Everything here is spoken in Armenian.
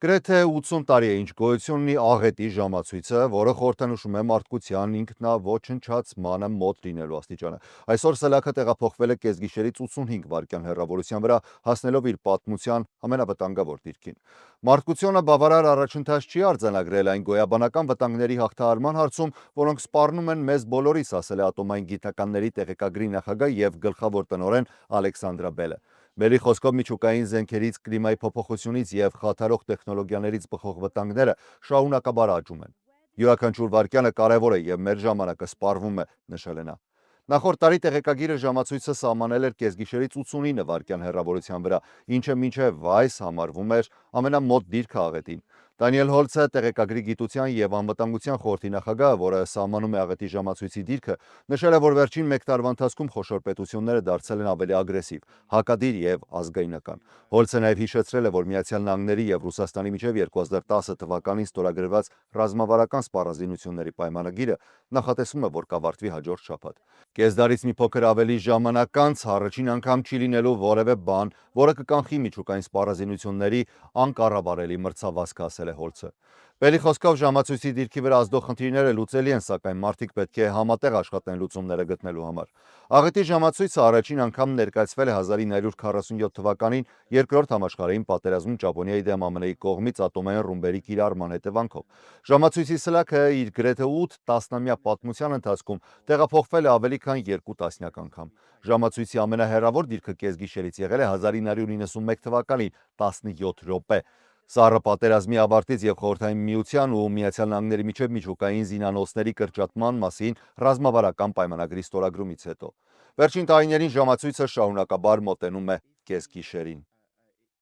Գրեթե 80 տարի է ինչ գոյություն ունի աղետի ժամացույցը, որը խորհրդանշում է մարդկության ինքնաոչնչացմանը մոտ լինելու աստիճանը։ Այսօր սելաքը տեղափոխվել է կեսգիշերից 85 վայրկյան հեռավորության վրա, հասնելով իր պատմության ամենավտանգավոր դիրքին։ Մարդկությունը բավարար առաջընթաց չի արձանագրել այն գոյաբանական վտանգների հաղթահարման հարցում, որոնք սպառնում են մեզ բոլորիս, ասել է ատոմային գիտնականների տեղեկագրի նախագահ եւ գլխավոր տնօրեն Ալեքսանդրա Բելը։ Բելի խոսքով միջուկային զենքերից, կլիմայի փոփոխությունից եւ խաթարող տեխնոլոգիաներից բխող վտանգները շարունակաբար աճում են։ Յուրաքանչյուր վայրկյանը կարևոր է եւ մեր ժամանակը սպառվում է, նշել է նա։ Նախորդ տարի տեղեկագիրը ժամացույցը սահմանել էր կեսգիշերից 89 վայրկյան հեռավորության վրա, ինչը մինչև այս համարվում էր ամենամոտ դիրքը աղետին։ Դանիել Հոլցը, տեղեկագրի գիտության եւ անվտանգության խորհրդի նախագահը, որը սահմանում է աղետի ժամացույցի դիրքը, նշել է, որ վերջին մեկ տարվա ընթացքում խոշոր պետությունները դարձել են ավելի ագրեսիվ, հակադիր եւ ազգայնական։ Հոլցը նաեւ հիշեցրել է, որ Միացյալ Նահանգների եւ Ռուսաստանի միջև 2010 թվականին ստորագրված ռազմավարական սպառազինությունների պայմանագիրը նախատեսվում է, որ կավարտվի հաջորդ շաբաթ։ Կեսդարից մի փոքր ավելի ժամանակ անց առաջին անգամ չի լինելու որևէ բան, որը կկանխի միջուկային սպառազինությունների անկառավարելի մրցավազքը, ասել է Հոլցը։ Բելի խոսքով ժամացույցի դիրքի վրա ազդող խնդիրները լուծելի են, սակայն մարդիկ պետք է համատեղ աշխատեն լուծումները գտնելու համար։ Աղետի ժամացույցը առաջին անգամ ներկայացվել է 1947 թվականին Երկրորդ համաշխարհային պատերազմում Ճապոնիայի դեմ ԱՄՆ-ի կողմից ատոմային ռումբերի կիրառման հետևանքով։ Ժամացույցի սլաքը իր գրեթե 8 տասնամյա պատմության ընթացքում տեղափոխվել է ավելի քան 2 տասնյակ անգամ։ Ժամացույցի ամենահեռավոր դիրքը կեսգիշերից եղել է 1991 թվականին 17 րոպե։ Սառը պատերազմի ավարտից եւ Խորհրդային Միության ու Միացյալ Նահանգների միջև միջուկային զինանոցների կրճատման մասին ռազմավարական պայմանագրի ստորագրումից հետո։ Վերջին տարիներին ժամացույցը շարունակաբար մոտենում է կեսգիշերին։